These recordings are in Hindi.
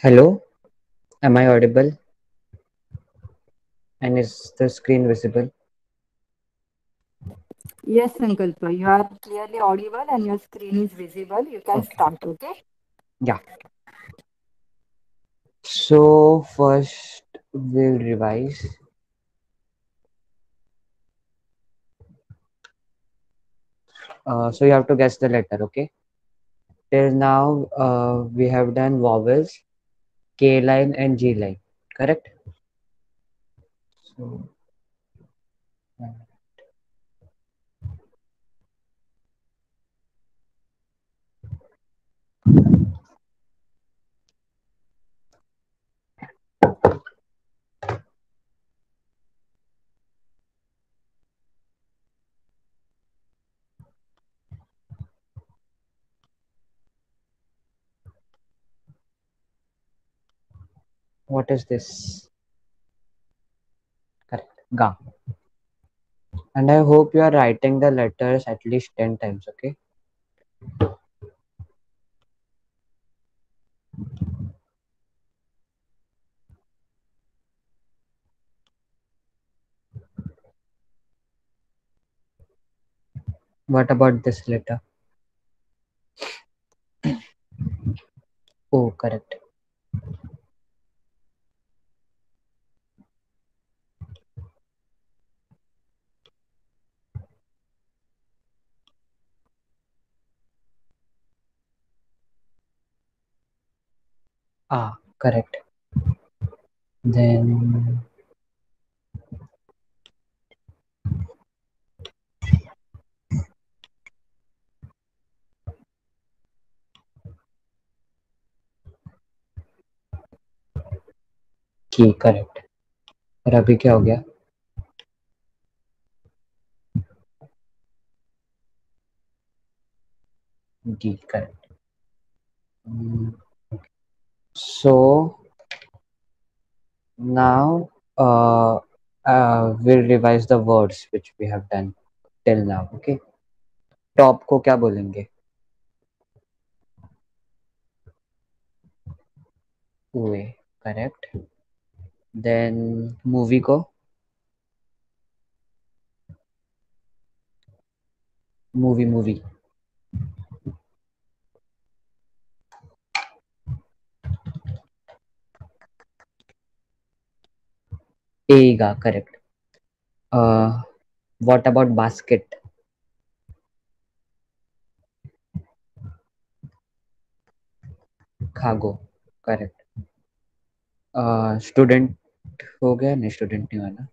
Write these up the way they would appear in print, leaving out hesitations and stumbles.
Hello, am I audible? And is the screen visible? Yes, Sankalpa, you are clearly audible and your screen is visible. You can Okay. start, okay? Yeah. So first we'll revise. So you have to guess the letter, okay? Till now, we have done vowels, K line and G line, correct? So what is this? Correct. Ga. And I hope you are writing the letters at least 10 times, okay? What about this letter? Oh, correct. Ah, correct. Then की, correct. और अभी क्या हो गया? D, correct. Mm, So now we'll revise the words which we have done till now. Okay. Top को क्या बोलेंगे? हुए, करेक्ट. देन मूवी को मूवी मूवी एगा, करेक्ट. What about basket? खागो, करेक्ट. स्टूडेंट हो गया? नहीं, स्टूडेंट नहीं वाला.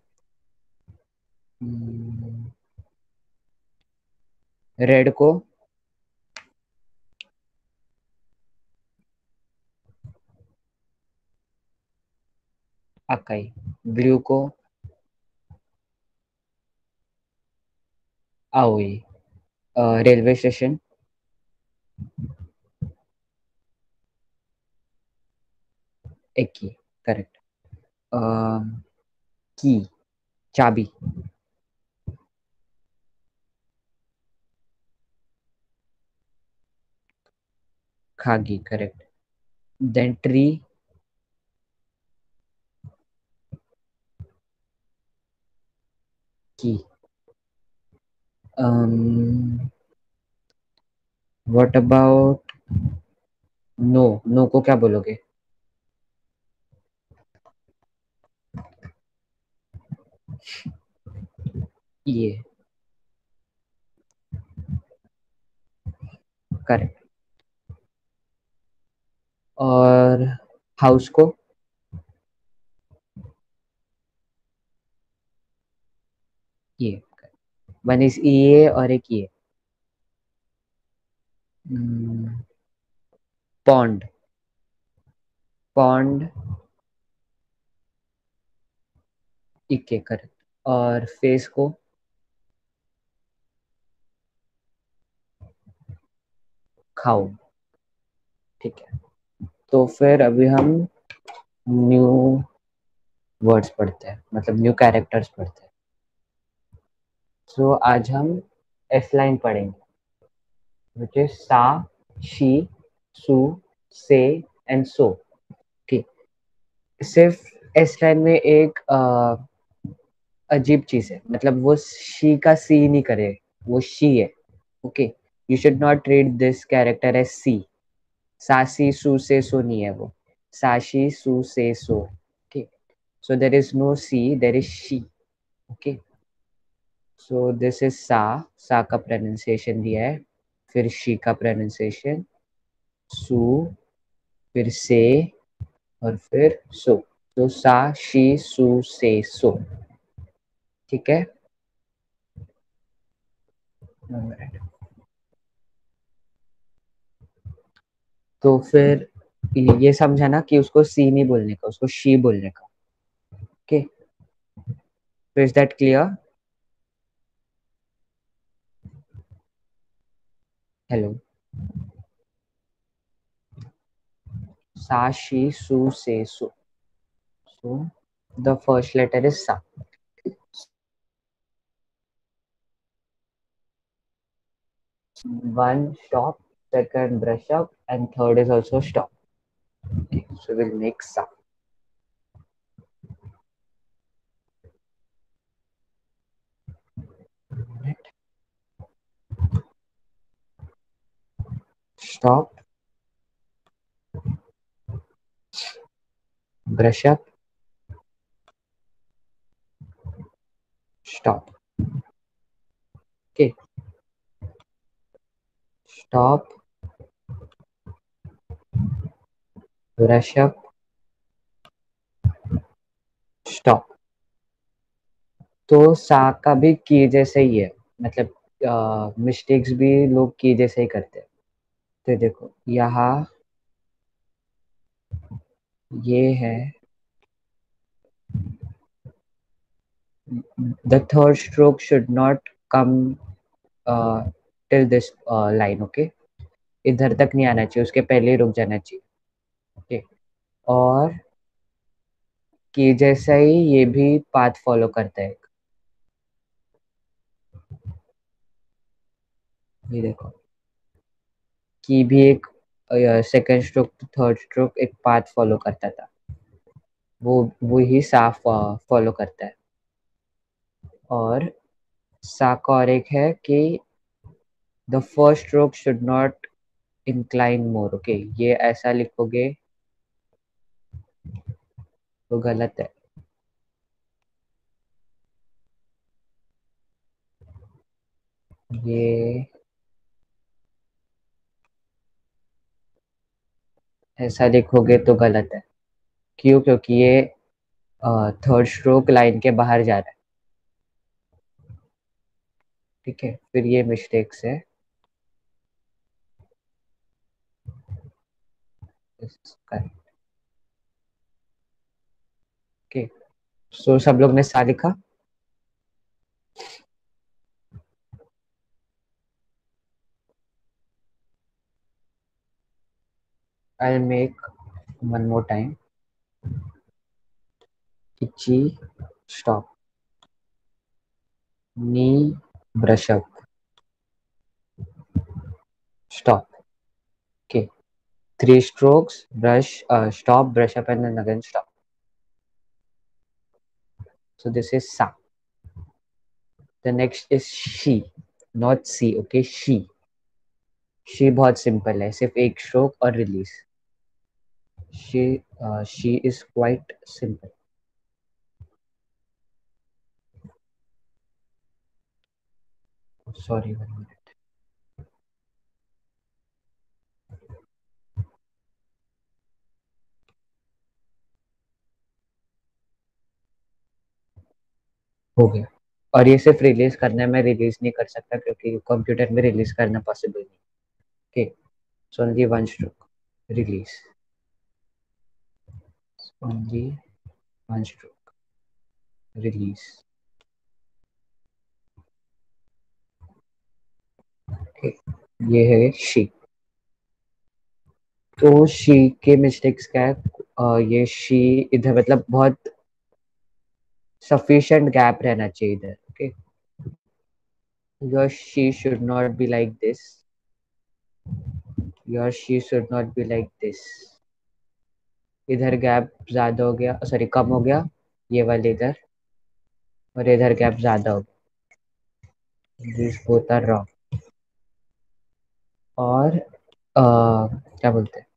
रेड को अकाई. ब्लू को आओई. रेलवे स्टेशन एकी, करेक्ट. की, चाबी. खागी, करेक्ट. देन ट्री, की. What about no? नो को क्या बोलोगे? ये, करेक्ट. और हाउस को ये. वन इज ये और एक ये. पॉन्ड. पॉन्ड इके, करेक्ट. और फेस को खाओ. ठीक है. तो फिर अभी हम न्यू वर्ड्स पढ़ते हैं, मतलब न्यू कैरेक्टर्स पढ़ते हैं. सो आज हम एस लाइन पढ़ेंगे, विच इज सा, शी, सु, से एंड सो. सिर्फ एस लाइन में एक अजीब चीज है, मतलब वो शी का सी नहीं करे, वो शी है। Okay, you should not treat this character as सी। सासी सू से सो नहीं है वो, साशी सू से सो। Okay, so there is no सी, देर इज शी। ओके, सो दिस इज सा। सा का प्रोनाउंसिएशन दिया है, फिर शी का प्रोनाउंसिएशन, सू, फिर से, और फिर सो। तो सा शी सू से सो। ठीक है। तो फिर ये समझा ना कि उसको सी नहीं बोलने का, उसको शी बोलने का। ओके, तो इज दैट क्लियर? हेलो। सा शी सू से सो। So the first letter is सा। One stop, second brush up, and third is also stop. Okay, so we'll make sa. Stop, brush up, stop. Okay, stop, brush up, stop. तो सा का भी की जैसे ही है, मतलब मिस्टेक्स भी लोग की जैसे ही करते हैं। तो देखो यहाँ ये है, the third stroke should not come till this line. Okay, इधर तक नहीं आना चाहिए, उसके पहले ही रुक जाना चाहिए। ओके, और कि जैसा ही ये भी पाथ फॉलो करता है। ये देखो कि भी एक सेकंड स्ट्रोक थर्ड स्ट्रोक एक पाथ फॉलो करता था, वो ही साफ फॉलो करता है। और सा का और एक है कि the first stroke should not incline more. Okay, ये ऐसा लिखोगे तो गलत है। ये ऐसा लिखोगे तो गलत है। क्यों? क्योंकि ये थर्ड स्ट्रोक लाइन के बाहर जा रहा है। ठीक है, फिर ये मिस्टेक्स है। ओके, सो सब लोग ने सा लिखा। I'll make one more time. Itchy, stop. Knee, brush up, stop. Okay. Three strokes, brush, stop, brush up, and then again stop. So this is sa. The next is she, not C. Okay, she. She बहुत simple है, सिर्फ एक stroke और release. She is quite simple. Sorry, 1 minute. हो गया। और ये सिर्फ रिलीज करना है, मैं रिलीज नहीं कर सकता क्योंकि कंप्यूटर में रिलीज करना पॉसिबल नहीं। Okay, so only one stroke release, only one stroke release. Okay, ये है शी। तो शी के मिस्टेक्स क्या है? ये शी इधर मतलब बहुत sufficient gap रहना चाहिए इधर। Okay, your she should not be like this, your she should not be like this, इधर गैप ज्यादा हो गया, सॉरी कम हो गया, ये वाले इधर, और इधर गैप ज्यादा हो गया, दिस बोथ आर रॉन्ग। और क्या बोलते हैं,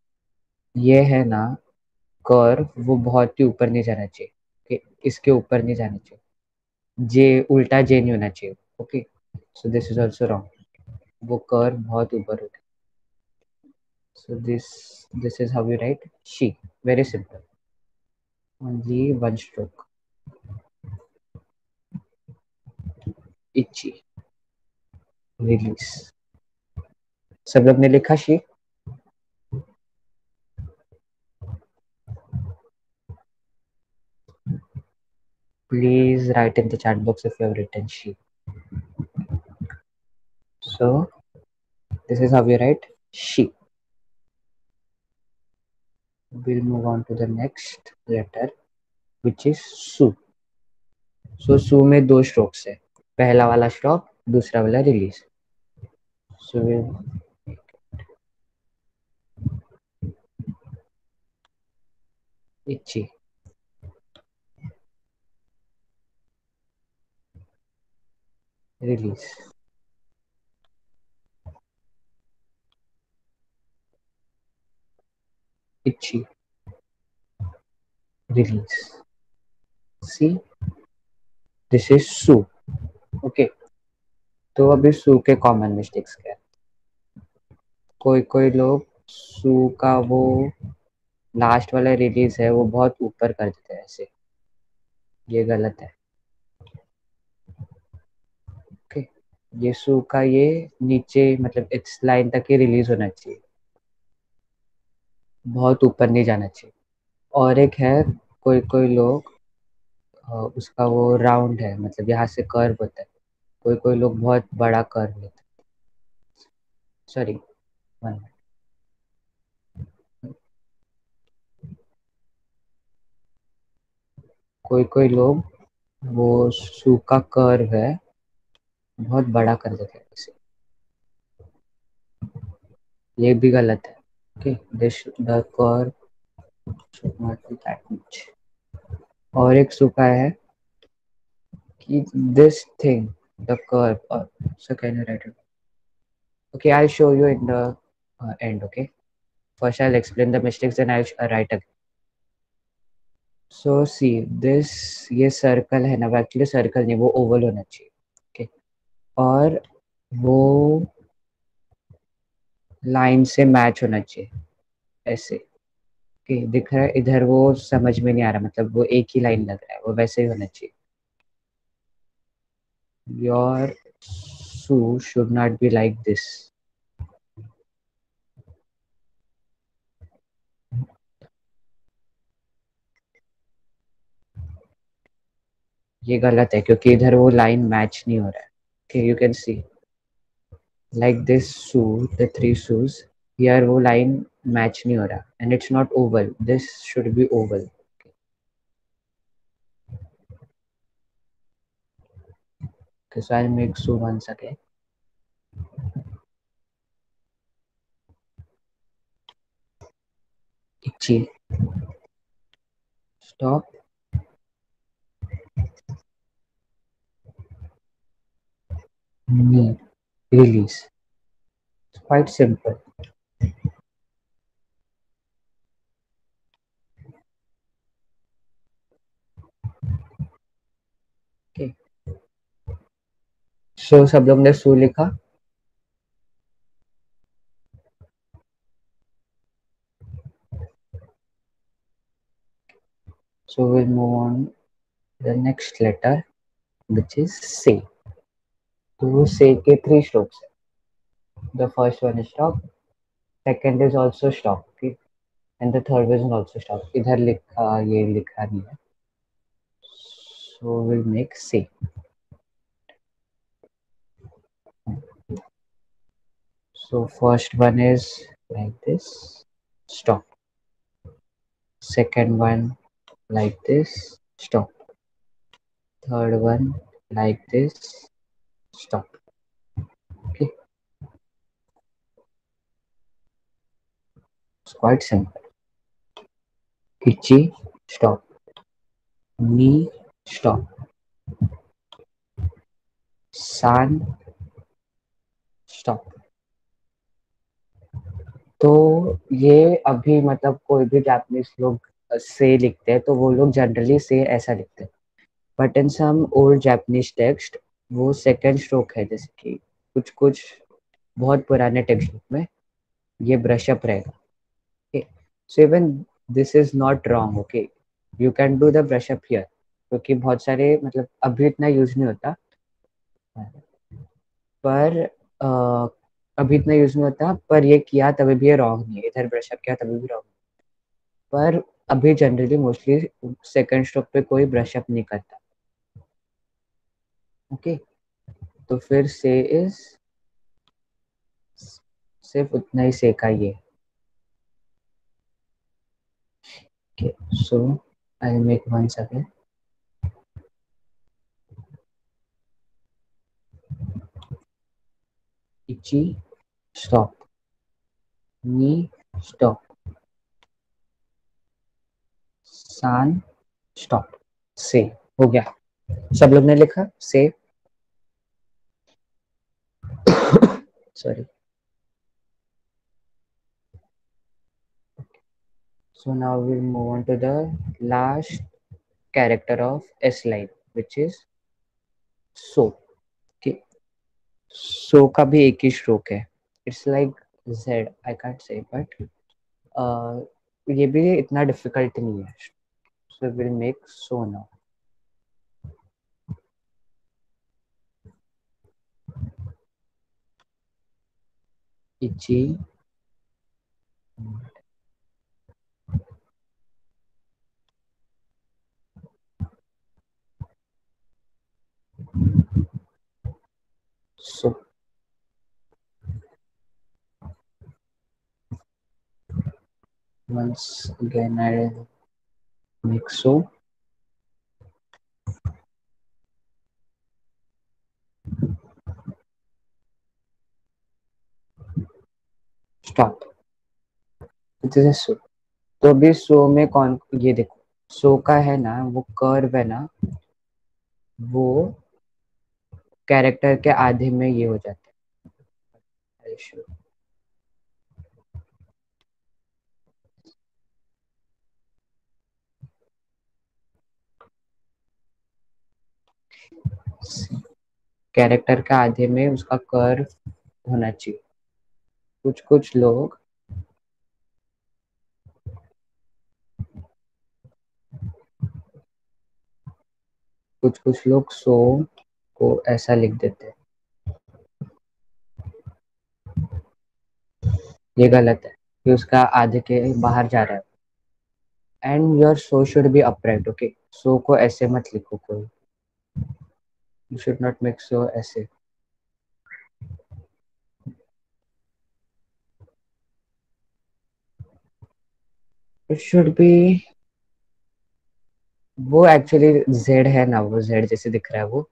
ये है ना कर्व, वो बहुत ही ऊपर नहीं जाना चाहिए, कि इसके ऊपर नहीं जाना चाहिए, जे उल्टा जे नहीं होना चाहिए। Okay, so this is also wrong, वो कर्व बहुत ऊपर हो गया। So this is how you write शी, very simple, only one stroke. इची, रिलीज। सब लोग ने लिखा शी? Please write in the chat box if you have written she. So this is how we write she. We'll move on to the next letter, which is su. So su में दो strokes है, पहला वाला stop, दूसरा वाला release. So we'll itchy, release, itchy, release. See, this is su. Okay. तो अभी सू के कॉमन मिस्टेक्स क्या है? कोई कोई लोग सू का वो लास्ट वाला रिलीज है वो बहुत ऊपर कर देते हैं ऐसे, ये गलत है। ओके, ये सू का ये नीचे मतलब इस लाइन तक ही रिलीज होना चाहिए, बहुत ऊपर नहीं जाना चाहिए। और एक है, कोई कोई लोग उसका वो राउंड है, मतलब यहाँ से कर्व होता है, कोई कोई लोग बहुत बड़ा कर्व लेते हैं, सॉरी वन, कोई कोई लोग वो सू का कर्व है बहुत बड़ा कर देते हैं इसे, ये भी गलत है। Okay, this the curve should not be that much। और एक सूखा है कि this thing, the curve, or so can you write it? Okay, I'll show you in the end. Okay, first I'll explain the mistakes, then I'll write again. So see this, ये सर्कल है ना, एक्चुअली सर्कल नहीं, वो ओवल होना चाहिए। ओके, और वो लाइन से मैच होना चाहिए ऐसे। ओके, दिख रहा है इधर, वो समझ में नहीं आ रहा, मतलब वो एक ही लाइन लग रहा है, वो वैसे ही होना चाहिए। Your shoe should not be like this। ये गलत है क्योंकि इधर वो लाइन मैच नहीं हो रहा है। Okay, you can see like this shoe, the three shoes, here वो लाइन मैच नहीं हो रहा, and it's not Oval, this should be oval. Okay, so I'll make shoe once again। itchy, stop, knee, release। It's quite simple। Okay, so सब लोग ने शू लिखा? So we'll move on the next letter, which is say। तो say के three strokes है। The first one is stop, second is also stop, okay, and the third one is also stop। इधर लिखा, ये लिखा नहीं है, so we'll make say। So first one is like this, stop, second one like this, stop, third one like this, stop। Okay, it's quite simple। इची स्टॉप, नी स्टॉप, सान स्टॉप। तो ये अभी मतलब कोई भी जापानीज लोग से लिखते हैं तो वो लोग जनरली से ऐसा लिखते हैं, but in some old Japanese text वो सेकंड स्ट्रोक है, जैसे कि कुछ कुछ बहुत पुराने टेक्स्ट बुक में ये ब्रश अप रहेगा। Okay, so even this is not wrong. Okay, you can do the brush up here, क्योंकि बहुत सारे मतलब अभी इतना यूज नहीं होता, पर अभी इतना यूज नहीं होता, पर ये किया तभी भी ये रॉन्ग नहीं है, इधर ब्रश अप किया तभी भी रॉन्ग, पर अभी जनरली मोस्टली सेकंड स्ट्रोक पे कोई ब्रश अप नहीं करता। ओके, तो फिर से इज सिर्फ उतना ही से का ये। Okay, so I make one second. इची स्टॉप, नी स्टॉप, सान स्टॉप, से। हो गया, सब लोग ने लिखा से? Sorry. So now we'll move on to the last character of S line, which is so. Okay, so का भी एक ही स्ट्रोक है, it's like Z, I can't say but ये भी इतना डिफिकल्ट नहीं है। So we'll make so now. इची so, once again I'll make so. Stop. This is so. तो अभी सो में कौन, ये देखो सो का है ना, वो कर्व है ना, वो कैरेक्टर के आधे में ये हो जाता है। कैरेक्टर के आधे में उसका कर्व होना चाहिए। कुछ कुछ लोग सो को ऐसा लिख देते हैं, ये गलत है कि उसका आधे के बाहर जा रहा है। एंड योर सो शुड बी अपराइट। ओके, सो को ऐसे मत लिखो कोई, यू शुड नॉट मेक सो ऐसे। इट शुड बी, वो एक्चुअली जेड है ना, वो जेड जैसे दिख रहा है वो,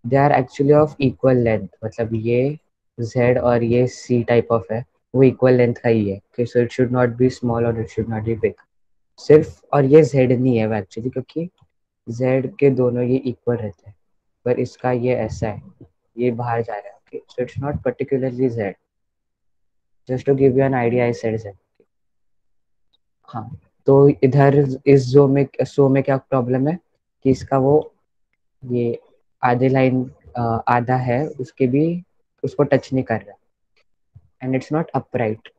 they are actually of equal length, मतलब ये जेड और ये सी टाइप ऑफ है, वो इक्वल लेंथ का ही है। So it should not be small और it should not be big सिर्फ, और ये जेड नहीं है वो एक्चुअली, क्योंकि जेड के दोनों ये इक्वल रहते हैं, पर इसका ये ऐसा है, ये बाहर जा रहा है। Okay, so it's not particularly Z, just to give you an idea I said Z. हाँ, तो इधर इस जो में सो में क्या प्रॉब्लम है कि इसका वो ये आधे लाइन आधा है उसके भी, उसको टच नहीं कर रहा, and it's not upright.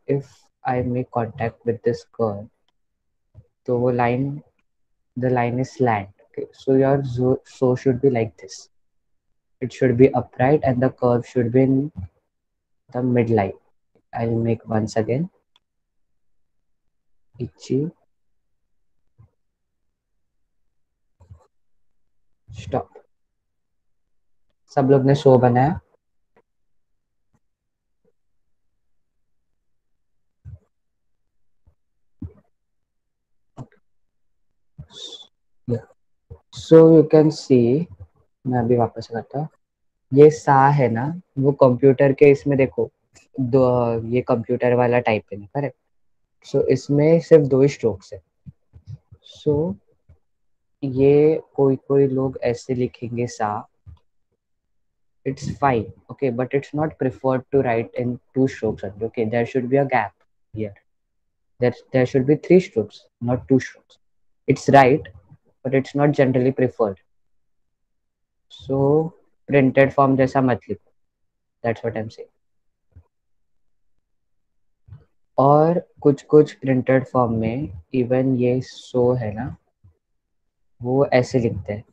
If I make contact with this curve, तो वो line, the line is slant. Okay, so your so should be like this, it should be upright and the curve should be in the midline. I'll make once again. Ichi stop। सब लोग ने सो बनाया? सो यू कैन सी, मैं अभी वापस करता हूँ। ये सा है ना, वो कंप्यूटर के इसमें देखो, दो, ये कंप्यूटर वाला टाइप है ना, करेक्ट। सो इसमें सिर्फ दो ही स्ट्रोक्स है, सो ये कोई कोई लोग ऐसे लिखेंगे सा, it's fine, okay, but it's not preferred to write in two strokes only. Okay, there should be a gap here. There should be three strokes, not two strokes. It's right, but it's not generally preferred. So printed form जैसा मत लिखो. That's what I'm saying. और कुछ कुछ प्रिंटेड फॉर्म में इवन ये सो है ना, वो ऐसे लिखते हैं,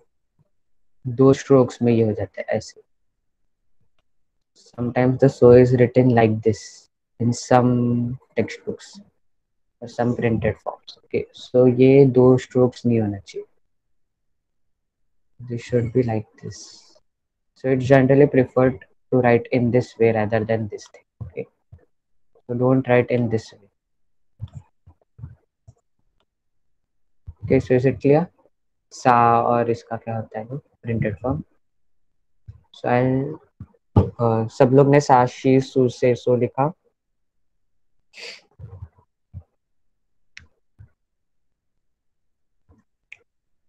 दो स्ट्रोक्स में ये हो जाता है ऐसे. Sometimes the so is written like this in some textbooks or some printed forms. Okay, so ये दो strokes नहीं होना चाहिए. This should be like this. So it's generally preferred to write in this way rather than this thing. Okay, so don't write in this way. Okay, so is it clear? सा और इसका क्या होता है प्रिंटेड फॉर्म. So I'll सब लोग ने सा शी सू से सो लिखा.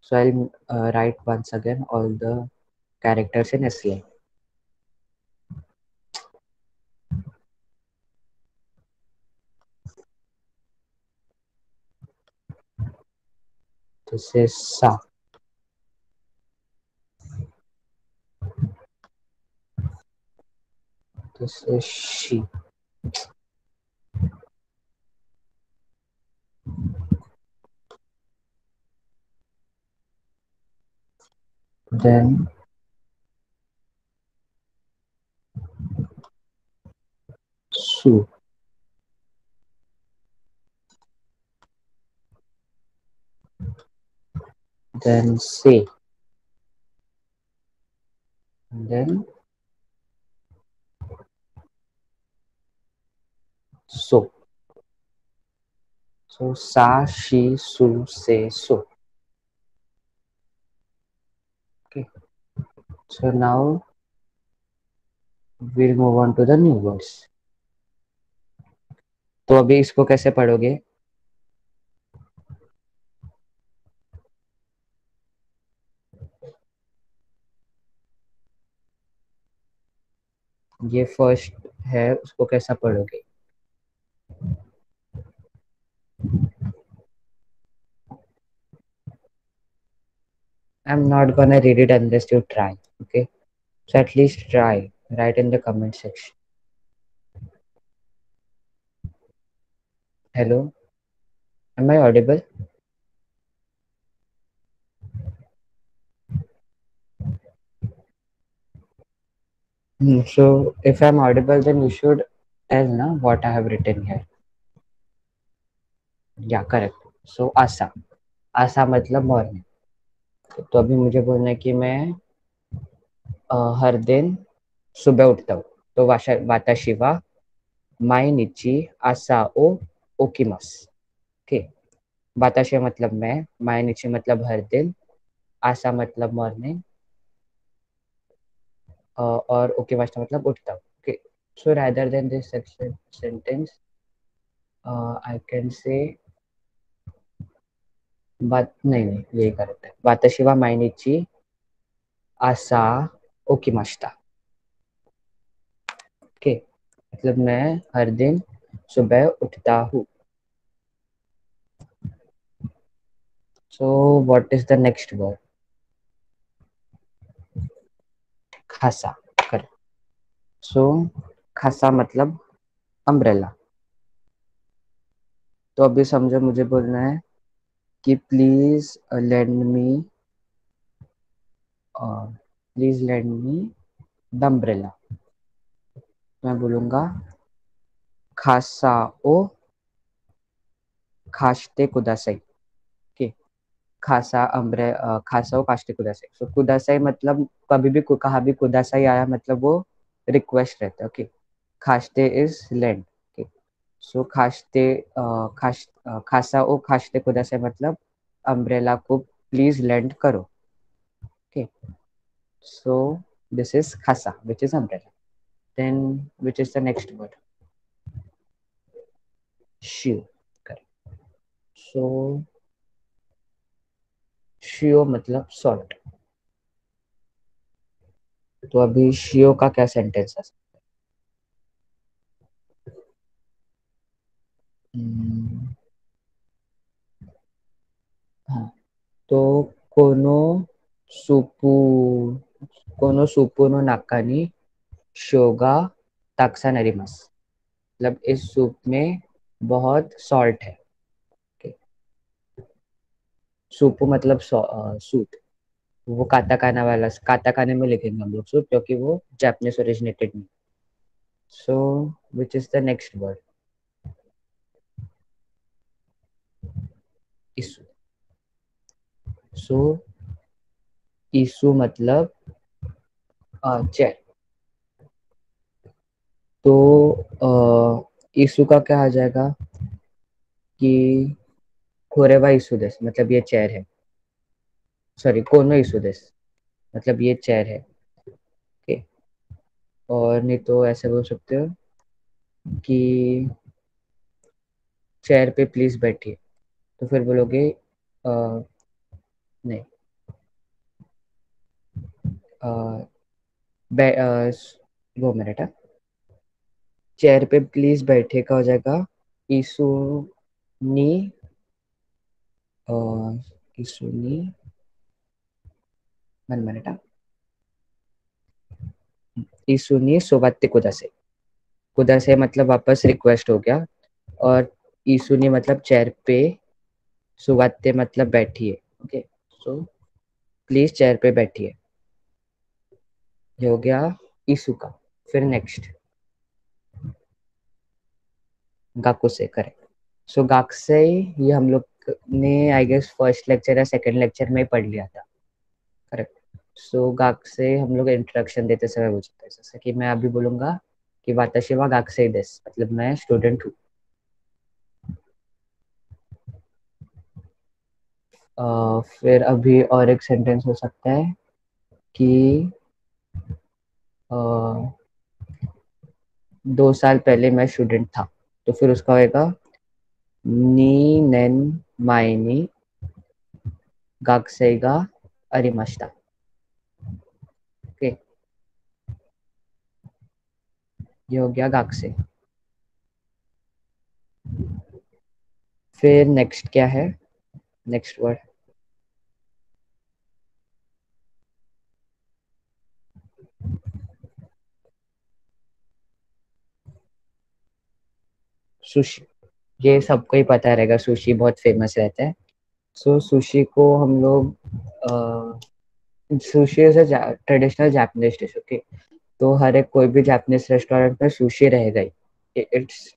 So I'll write once again all the characters in SCI. This is sa. This is she. Then su. Then se. And then so. So sa, she, su, se, so. Okay. So now we'll move on to the new words. तो अभी इसको कैसे पढ़ोगे? ये फर्स्ट है, उसको कैसा पढ़ोगे? I'm not gonna read it unless you try. Okay, so at least try. Write in the comment section. Hello, am I audible? So if I'm audible, then you should tell na what I have written here. Yeah, correct. So आशा, आशा मतलब मॉर्निंग. तो अभी मुझे बोलना है कि मैं हर दिन सुबह उठता हूँ. तो वाताशी वा माइनिची आशा ओ ओकीमस. ओके, वाताशी मतलब मैं, माइनिची मतलब हर दिन, आशा मतलब मॉर्निंग, और ओकीमस मतलब उठता हूँ. Okay, so rather than this sentence I can say बात नहीं नहीं यही करेक्ट है. वाताशी वा माइनिची आशा ओकीमास्ता. ओके, मतलब मैं हर दिन सुबह उठता हूँ. सो what is the next word? खासा. करेक्ट. सो खासा मतलब अम्ब्रेला. तो अभी समझो, मुझे बोलना है कि please land me the umbrella. मैं बोलूंगा खासा ओ खास्ते कुदासाई. ओके, खासा ओ कास्ते कुदासाई. सो कुदासाई मतलब कभी भी कहा भी कुदासाई आया मतलब वो रिक्वेस्ट रहता है. ओके, खास्ते इज लैंड. ओके, सो खासा ओ खास्ते कुदासाई मतलब अम्ब्रेला को प्लीज लैंड करो. ओके, सो दिस इज खासा which is umbrella. Then which is the next word? Shoe. Correct. So शियो मतलब सॉल्ट। तो अभी शियो का क्या सेंटेंस है? हम्म, हाँ, तो कोनो सुपू कोनो सुपू नो नाकानी शोगा ताक्सा नरीमस। मतलब इस सूप में बहुत सॉल्ट है। Okay? सूपू मतलब सूप। वो काताकाना वाला काताकाने में लिखेंगे हम लोग सूप, क्योंकि वो जापानीज ओरिजिनेटेड नहीं। So which is the next word? इशू। सो इशू मतलब चेयर। तो इशू का क्या आ जाएगा कि कोरेवा इशू देस, मतलब ये चेयर है। सॉरी, कोनो इशू देस, मतलब ये चेयर है। ओके। और नहीं तो ऐसे बोल सकते हो कि चेयर पे प्लीज बैठिए। तो फिर बोलोगे नहीं, अ, बै- अ, वो मिनट है। चेयर पे प्लीज बैठे का हो जाएगा इशू नी, अ, इशू नी, 1 मिनट है। इशू नी सोबाते कुदा से मतलब वापस रिक्वेस्ट हो गया। और इशू नी मतलब चेयर पे, सुवाते मतलब बैठिए। ओके। सो प्लीज चेयर पे बैठिए। ये हो गया इशू का। फिर नेक्स्ट गाकू से करेक्ट। सो गाकसे ये हम लोग ने आई गेस फर्स्ट लेक्चर या सेकंड लेक्चर में पढ़ लिया था। करेक्ट। सो गाकसे हम लोग इंट्रोडक्शन देते समय पूछते हैं, जैसे कि मैं अभी बोलूंगा कि वाताशी वा गाकसे देस, मतलब मैं स्टूडेंट हूँ। फिर अभी और एक सेंटेंस हो सकता है कि अ, 2 साल पहले मैं स्टूडेंट था। तो फिर उसका होएगा नी नेन माइनी गाकसेगा अरिमाश्ता। ओके। ये हो गया गाकसे। फिर नेक्स्ट क्या है? Next word sushi. ये सबको ही पता रहेगा, सुशी बहुत फेमस रहता है। सो सुशी को हम लोग sushi is a traditional Japanese dish. Okay. तो हर एक कोई भी जापानीज रेस्टोरेंट में सुशी रहेगा ही। It's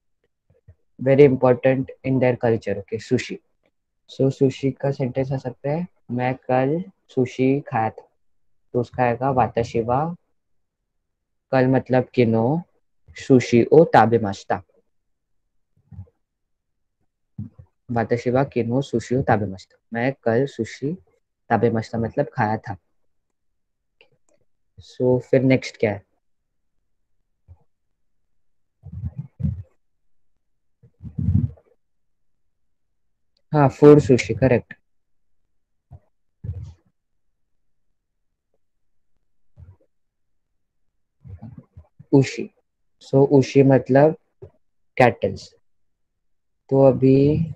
very important in their culture. Okay, sushi. So sushi का सेंटेंस आ सकता है मैं कल सुशी खाया था। तो उसका आएगा वाताशी वा, कल मतलब किनो, सुशी ओ ताबे मास्ता। वाताशी वा किनो सुशी ओ ताबे मास्ता, मैं कल सुशी ताबे मास्ता मतलब खाया था। सो फिर नेक्स्ट क्या है? हाँ, फूड सुशी करेक्ट। उशी। सो उशी मतलब कैटल्स। तो अभी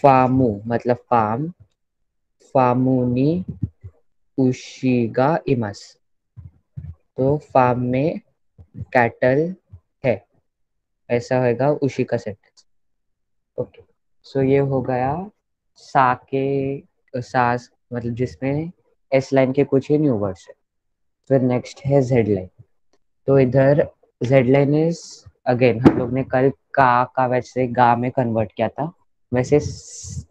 फामू मतलब फार्म, फामूनी उशीगा इमस। तो फार्म में कैटल है, ऐसा होगा उशी का सेंटेंस। ओके। सो ये हो गया सा के सास, मतलब जिसमें एस लाइन के कुछ ही न्यू वर्ड्स है। फिर नेक्स्ट है जेड लाइन। तो इधर जेड लाइन इज, अगेन हम लोग ने कल का वैसे गा में कन्वर्ट किया था, वैसे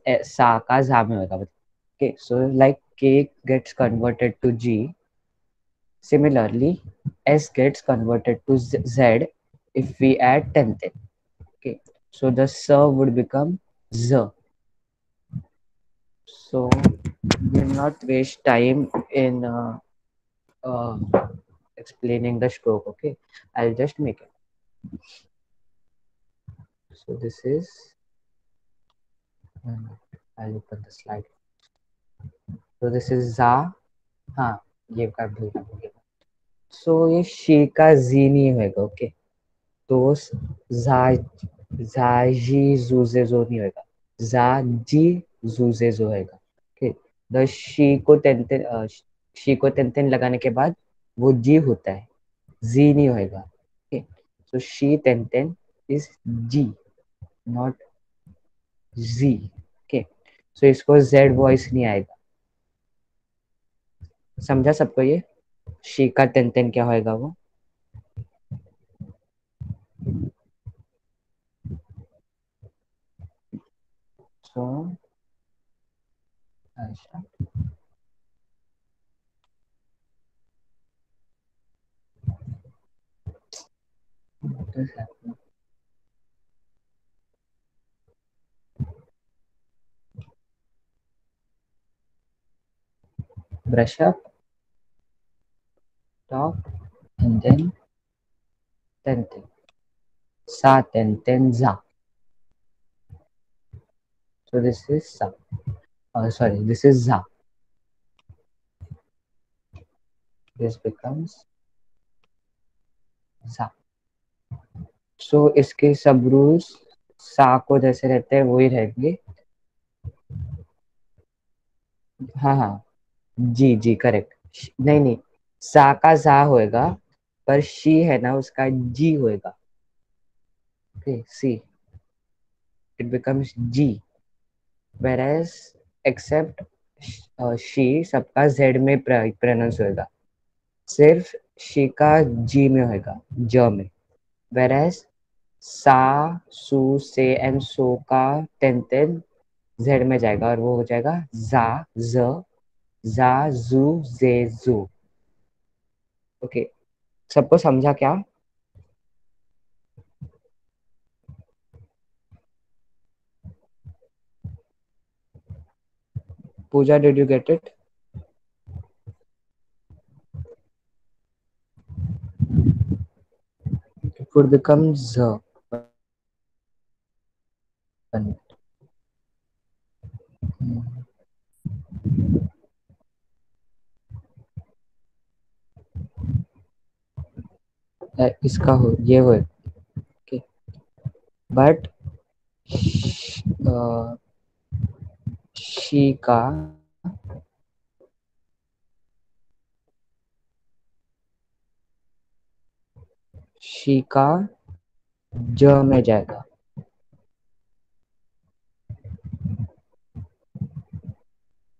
सा का जा में होगा। Okay, so like K gets converted to G, similarly s gets converted to z if we add 10th in. Okay, so the s would become z. So we'll not waste time in uh, explaining the stroke. Okay, I'll just make it. So this is, I'll open the slide. So this is za. हाँ, ये का भूल गया. So ये she का z नहीं होएगा. ओके, तो za zaji zuzezo नहीं होएगा. zaji zuzezo होएगा. ओके, द शी को तेन लगाने के बाद वो जी होता है, जी नहीं होएगा. ओके, सो शी तेन इज जी, नॉट जी. ओके, सो इसको जेड वॉइस नहीं आएगा. समझा सबको ये? शी का तेन क्या होएगा वो? सो अच्छा, what is happening? Brush up, talk, and then ten. Sa ten za. So this is sa. Sorry, this is za. This becomes za. So इसके सब रूल्स सा को जैसे रहते हैं वही रहेंगे. हाँ हाँ, जी जी करेक्ट. नहीं नहीं, सा का जा होएगा, पर शी है ना उसका जी होएगा. Okay, see, it becomes G. whereas except शी सबका जेड में प्रोनाउंस होएगा, सिर्फ शी का जी में होएगा, ज में. whereas सा, सू, से एंड सो का तेन जेड में जाएगा और वो हो जाएगा जा, ज, जा, जू, जे, जू. ओके, सबको समझा क्या? Puja, did you get it? It would become z. इसका हो ये हो. ओके, बट शी का शी का ज में जाएगा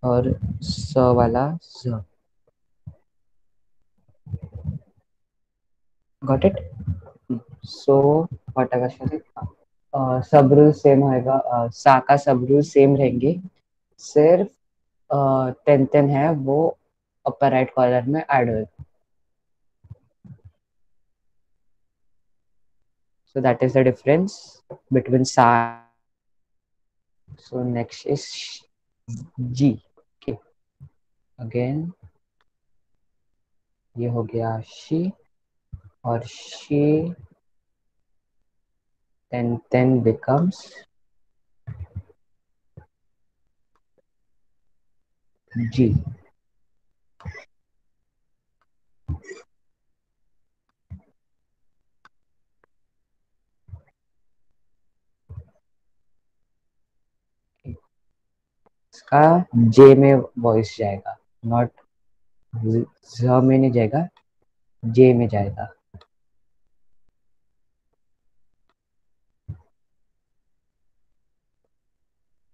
और स वाला ज. Got it? So what I was saying, सब रूल सेम होएगा. सा का सब रूल सेम रहेंगे, सिर्फ तेन है वो अपर राइट कॉर्नर में ऐड होएगा. So that is the difference between sa. So next is G. Okay. Again, ये हो गया she और she then becomes G. इसका J में वॉइस जाएगा, नॉट Z में नहीं जाएगा, J में जाएगा.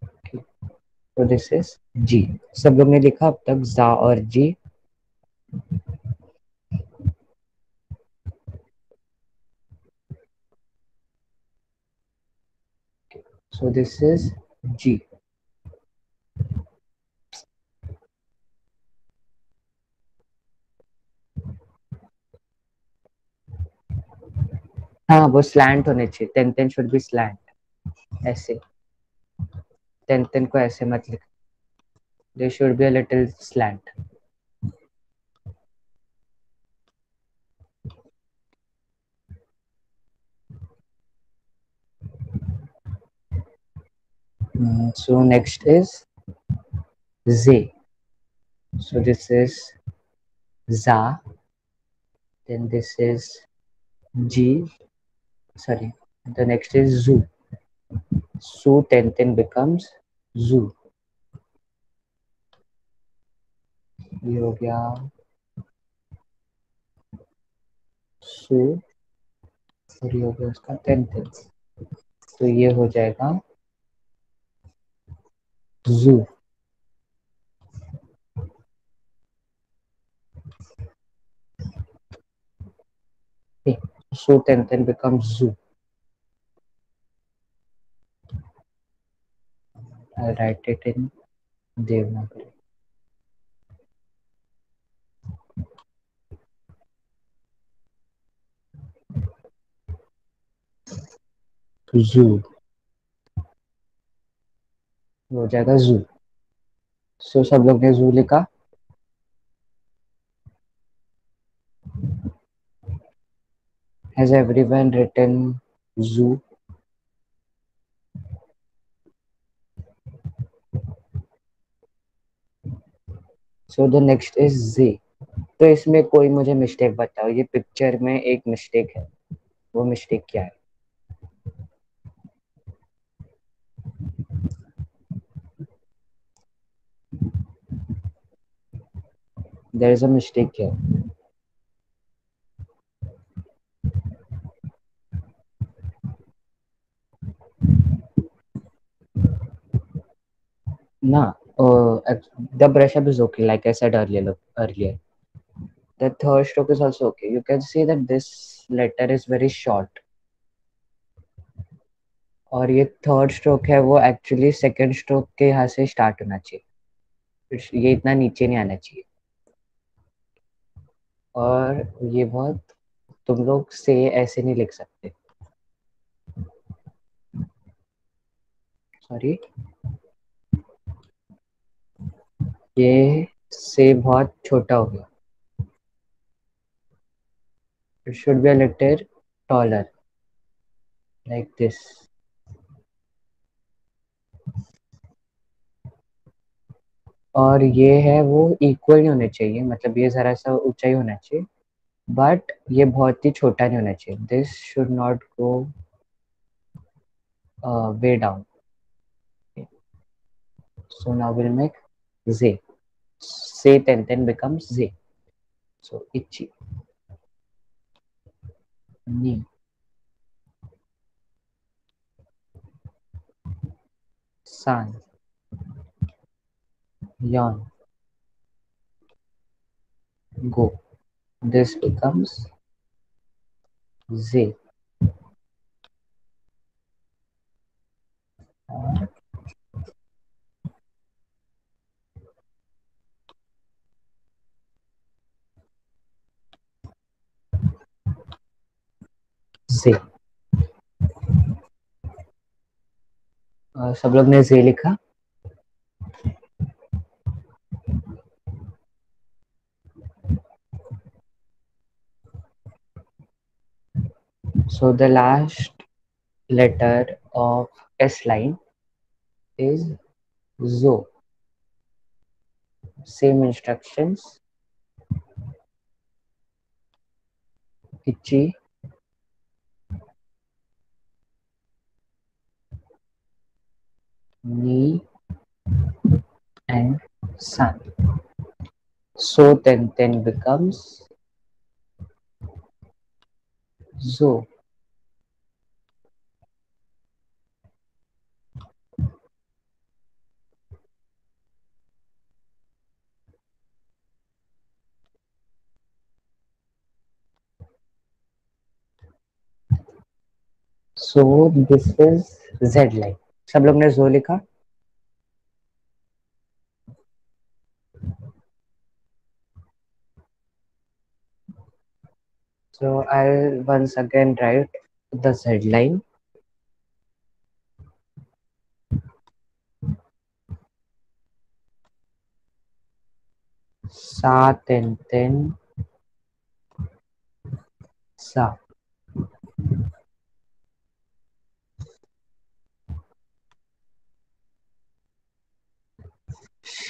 Okay. So this is G. सब लोग ने लिखा अब तक za और G. So this is G. हाँ, वो स्लैंट होने चाहिए. तेन शुड बी स्लैंट. ऐसे तेन को ऐसे मत लिख. There should be a little slant. So next is Z. So this is Za. Then this is G. Sorry. The next is Zoo. So then becomes Zoo. ये हो गया सू और ये हो गया उसका टेन। तो ये हो जाएगा जू। सो ten becomes zoo. I write it in Devanagari. Zoo हो जाएगा जू। सो सब लोग ने जू लिखा। Has everyone written zoo? So the next is Z. तो इसमें कोई मुझे मिस्टेक बताओ, ये पिक्चर में एक मिस्टेक है, वो मिस्टेक क्या है? There is a mistake here. No, the brush up is okay, like I said earlier. The third stroke is also okay. You can see that this letter is very short. और ये थर्ड स्ट्रोक है वो एक्चुअली सेकंड स्ट्रोक के यहाँ से स्टार्ट होना चाहिए, ये इतना नीचे नहीं आना चाहिए। और ये बहुत, तुम लोग से ऐसे नहीं लिख सकते, सॉरी। ये से बहुत छोटा हो गया। It should be a little taller like this. और ये है वो इक्वल नहीं होने चाहिए, मतलब ये जरा सा ऊंचाई होना चाहिए, बट ये बहुत ही छोटा नहीं होना चाहिए। This should not go way down. So now we'll make Z. Say then becomes Z. So itchy, knee, sun, yawn, go. This becomes Z. Z. सब लोग ने Z लिखा। So the last letter of S line is Zo. Same instructions. Itchy, knee, and sun. So then becomes Zo. So this is Z line. सब लोग ने जो लिखा। So I'll once again write the Z line. Sa ten sa.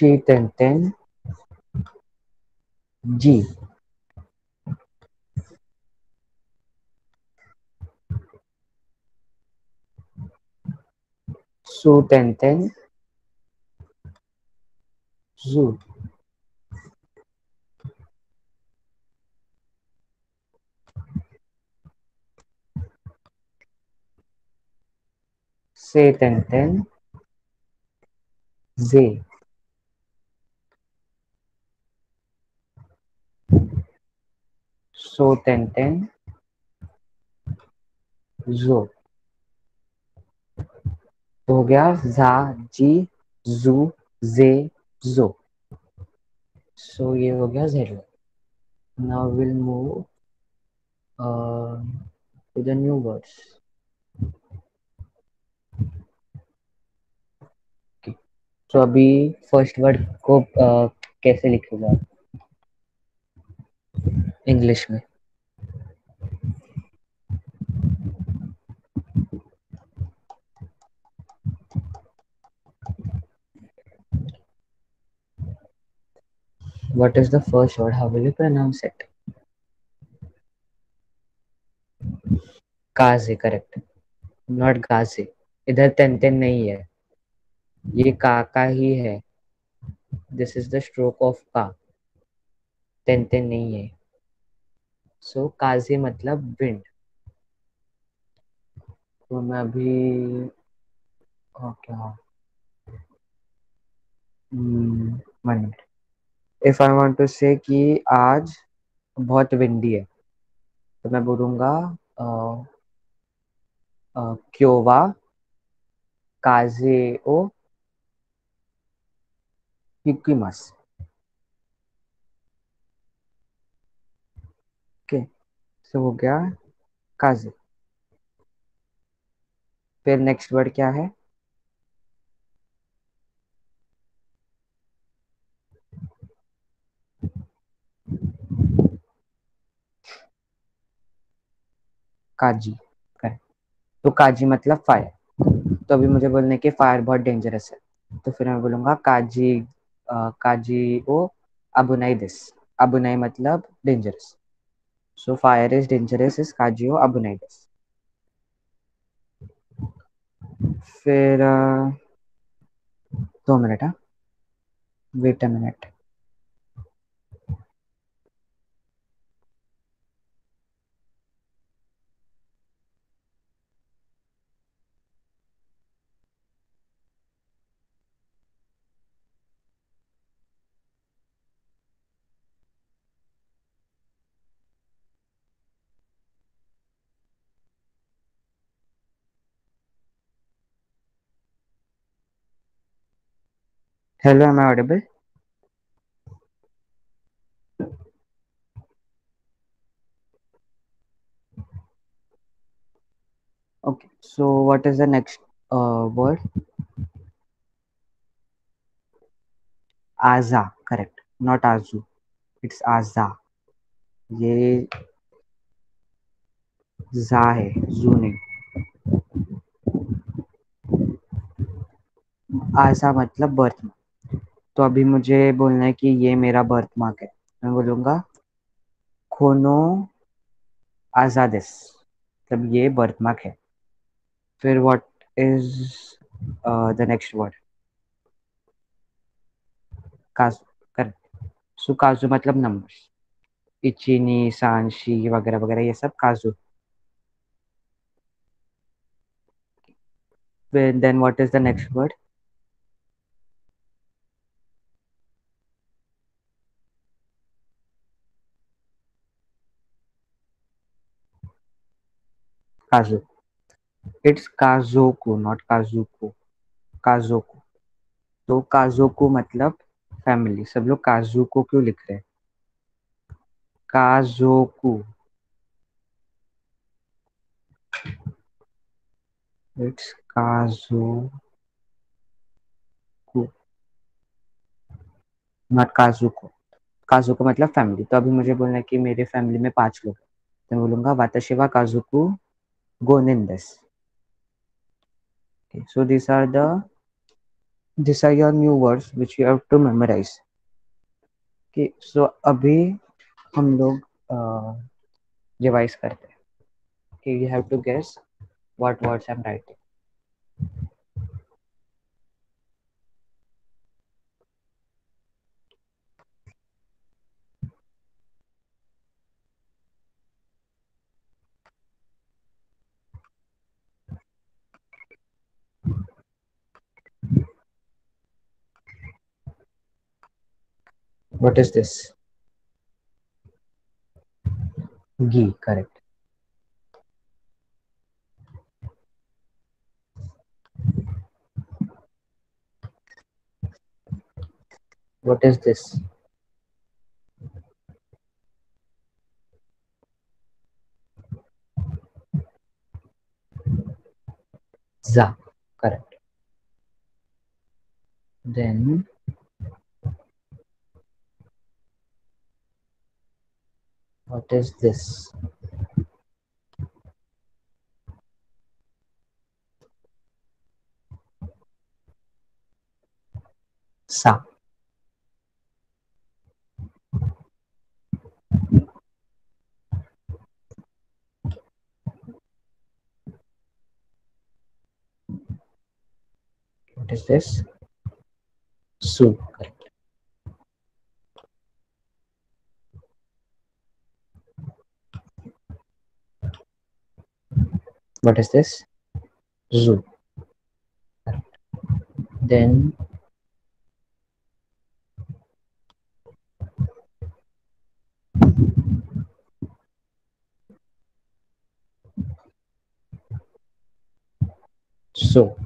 शी टेन जी सू टेन जू से टेन जे सो टेन जो तो हो गया जा जी जू जे जो. सो ये हो गया Z. Now will move to the new words. तो अभी फर्स्ट वर्ड को कैसे लिखोगे इंग्लिश में? What is the first word? How will you pronounce it? काजे, करेक्ट. नॉट गाजे. इधर तेन नहीं है, ये का ही है. This is the stroke of का. तेन नहीं है. सो काजे मतलब विंड. तो मैं अभी क्या minute. If I want to say कि आज बहुत विंडी है, तो मैं बोलूंगा क्योवा काजे ओ हिकुमास. ओके. सो हो गया काजे. फिर नेक्स्ट वर्ड क्या है? काजी. करेक्ट. तो काजी मतलब फायर. तो अभी मुझे बोलने के फायर बहुत डेंजरस है, तो फिर मैं बोलूंगा काजी काजी ओ अबुनाई दिस. अबुनाई मतलब dangerous. So fire is dangerous is काजी ओ अबुनाई दिस. फिर 2 मिनट. हाँ, wait a minute. Hello, am I audible? Okay. So what is the next word? आजा. करेक्ट. नॉट आजू. इट्स आजा. ये जा है, जू नहीं. आजा मतलब बर्थ. तो अभी मुझे बोलना है कि ये मेरा बर्थ मार्क है. मैं बोलूंगा खोनो आजादिस. मतलब ये बर्थ मार्क है. फिर what is the next word? काजू. करेक्ट. सो काजू मतलब नंबर्स. इचिनी सांशी वगैरह वगैरह ये सब काजू. फिर then what is the next word? काजू. इट्स काजोकू नॉट काजूको. काजोकू. तो काजोकू मतलब फैमिली. सब लोग काजू को क्यों लिख रहे हैं? काजोकू. इट्स काजोकू नॉट काजुको. काजुको मतलब फैमिली. तो अभी मुझे बोलना है कि मेरे फैमिली में 5 लोग हैं, तो मैं बोलूंगा वाताशिवा काजुकू गोनेन देस. So this are the These are your new words which you have to memorize. Okay, so अभी हम लोग रिवाइज करते हैं. Okay, you have to guess what words I'm writing. What is this? Ghee, correct. What is this? Za, correct. Then what is this? Sa. What is this? Su, correct. What is this? Zu, correct. Then so,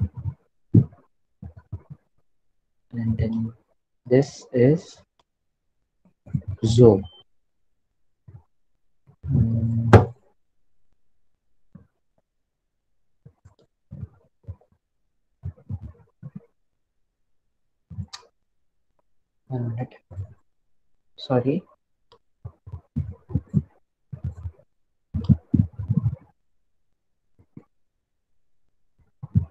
and then this is zo. Hmm, 1 minute. Sorry.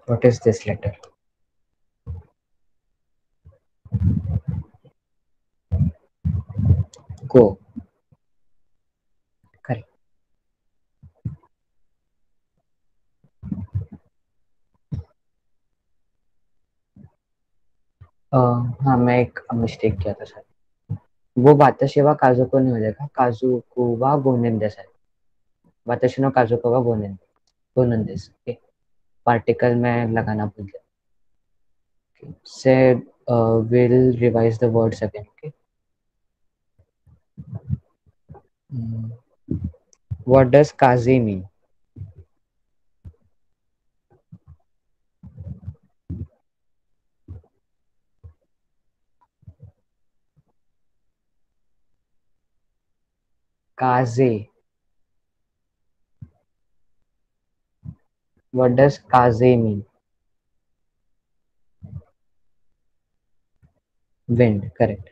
What is this letter? Go, correct. हाँ, मैं एक मिस्टेक किया था सर. वो वाताशिवा काजुको नहीं हो जाएगा, काजुकुवा गोनेंदेस है. वाताशी नो काजुकोवा गोनेंदेस. ओके, पार्टिकल में लगाना भूल गया. Said we'll revise the words again. Okay. Mm. What does kaze mean? Kaze. What does kaze mean? Wind. Correct.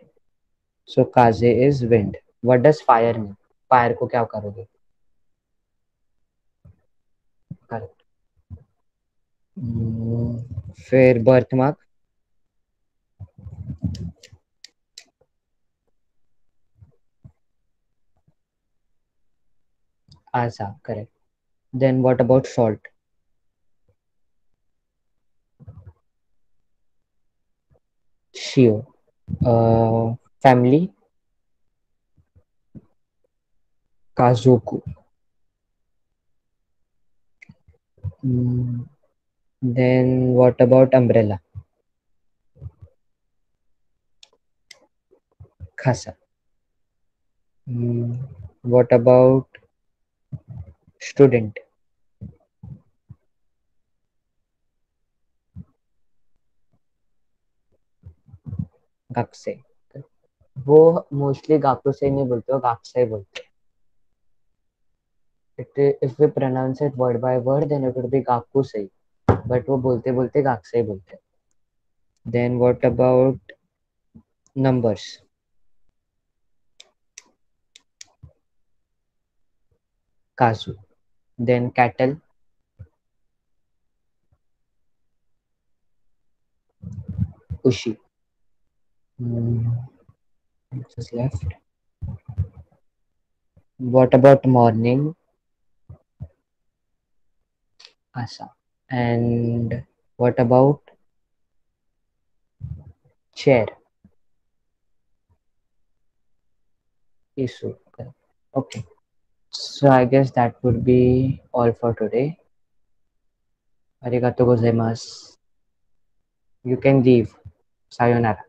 So kaze is wind. What does fire mean? Fire को क्या करोगे? Correct. Mm, फिर birthmark. Asa. Correct. Then what about salt? Shio. Family. Kazoku. Mm, then what about umbrella? Khasa. Mm, what about student? Gakse. वो मोस्टली गाकू से नहीं बोलते हो, गाक से बोलते हैं. If we pronounce it word by word then it would be गाकू से, बट वो बोलते बोलते गाक से बोलते हैं. Then what about numbers? काजू. Then cattle. Ushi. Hmm, what is left? What about morning? Asa. And what about chair? Isu. Okay. So I guess that would be all for today. Arigato gozaimasu. You can leave. Sayonara.